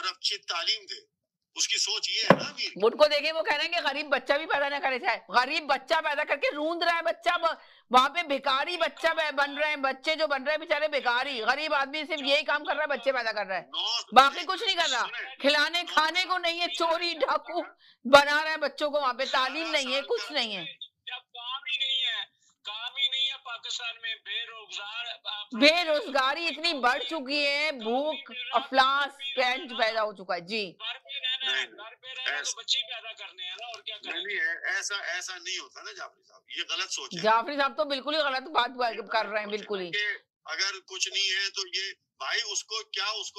और अच्छी तालीम दे। उसकी सोच ये है ना अमीर की। उनको देखिए, वो कह रहे हैं कि गरीब बच्चा भी पैदा ना करे चाहे। गरीब बच्चा पैदा करके रूंध रहा है बच्चा, वहां पे भिखारी बच्चा बन रहे हैं, बच्चे जो बन रहे हैं बेचारे भिखारी। गरीब आदमी सिर्फ यही काम कर रहा है, बच्चे पैदा कर रहा है, बाकी कुछ नहीं कर रहा। खिलाने खाने को नहीं है, चोरी डाकू बना रहा है बच्चों को, वहां पे तालीम नहीं है, कुछ नहीं है। काम ही नहीं है पाकिस्तान में, बेरोजगारी इतनी बढ़ चुकी है, भूख अफलास पैदा हो चुका है जी। घर पे रहना है तो बच्चे पैदा करने हैं ना, और क्या करें। नहीं, ऐसा नहीं होता ना जाफरी साहब, ये गलत सोच है। जाफरी साहब तो बिल्कुल ही गलत बात कर रहे हैं, बिल्कुल ही। अगर कुछ नहीं है तो ये भाई उसको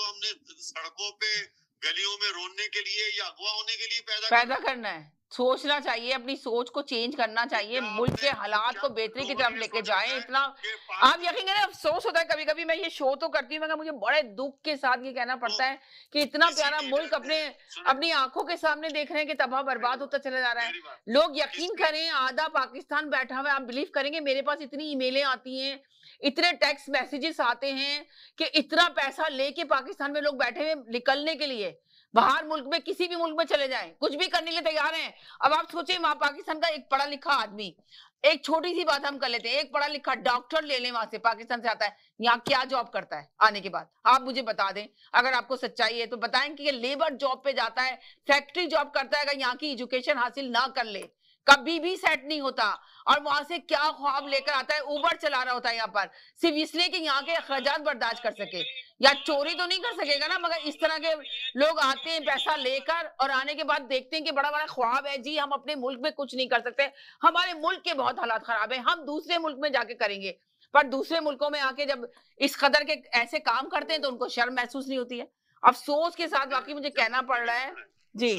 हमने सड़कों पे गलियों में रोने के लिए या अगवा होने के लिए पैदा करना है। सोचना चाहिए, अपनी सोच को चेंज करना चाहिए, मुल्क के हालात को बेहतरी की तरफ लेके जाएं। इतना आप यकीन करें, अफसोस होता है कभी कभी, मैं ये शो तो करती हूँ मगर मुझे बड़े दुख के साथ ये कहना पड़ता है कि इतना प्यारा मुल्क अपनी आंखों के सामने देख रहे हैं कि तबाह बर्बाद होता चला जा रहा है। लोग यकीन करें, आधा पाकिस्तान बैठा हुआ है। आप बिलीव करेंगे, मेरे पास इतनी ईमेलें आती हैं, इतने टेक्स्ट मैसेजेस आते हैं कि इतना पैसा लेके पाकिस्तान में लोग बैठे हुए निकलने के लिए, बाहर मुल्क में किसी भी मुल्क में चले जाएं, कुछ भी करने के लिए तैयार हैं। अब आप सोचिए, वहां पाकिस्तान का एक पढ़ा लिखा आदमी, एक छोटी सी बात हम कर लेते हैं, एक पढ़ा लिखा डॉक्टर ले लें, वहां से पाकिस्तान से आता है, यहाँ क्या जॉब करता है आने के बाद? आप मुझे बता दें, अगर आपको सच्चाई है तो बताएं कि ये लेबर जॉब पे जाता है, फैक्ट्री जॉब करता है, अगर यहाँ की एजुकेशन हासिल ना कर ले कभी भी सेट नहीं होता। और वहां से क्या ख्वाब लेकर आता है, उबर चला रहा होता है यहाँ पर, सिर्फ इसलिए कि यहाँ के अखराजात बर्दाश्त कर सके। या चोरी तो नहीं कर सकेगा ना, मगर इस तरह के लोग आते हैं पैसा लेकर और आने के बाद देखते हैं कि बड़ा बड़ा ख्वाब है जी, हम अपने मुल्क में कुछ नहीं कर सकते, हमारे मुल्क के बहुत हालात खराब है, हम दूसरे मुल्क में जाके करेंगे। पर दूसरे मुल्कों में आके जब इस कदर के ऐसे काम करते हैं तो उनको शर्म महसूस नहीं होती है। अफसोस के साथ वाकई मुझे कहना पड़ रहा है जी।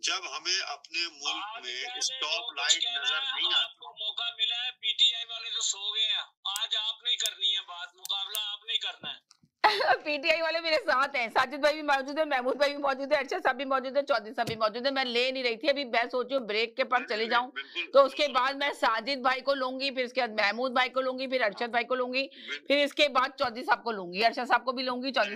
जब हमें अपने मुल्क में स्टॉप लाइट नजर नहीं आती, आपको मौका मिला है, पीटीआई वाले तो सो गए हैं, आज आप नहीं करनी है बात, मुकाबला आप नहीं करना है। पीटीआई वाले मेरे साथ हैं, साजिद भाई भी मौजूद है, महमूद भाई भी मौजूद है, अरशद साहब भी मौजूद है, चौधरी साहब भी मौजूद है। मैं ले नहीं रही थी, अभी मैं सोच रही हूँ ब्रेक के पर चली जाऊं, तो उसके बाद मैं साजिद भाई को लूंगी, फिर इसके बाद महमूद भाई को लूंगी, फिर अरशद भाई को लूंगी, फिर इसके बाद चौधरी साहब को लूंगी, अरशद साहब को भी लूंगी, चौधरी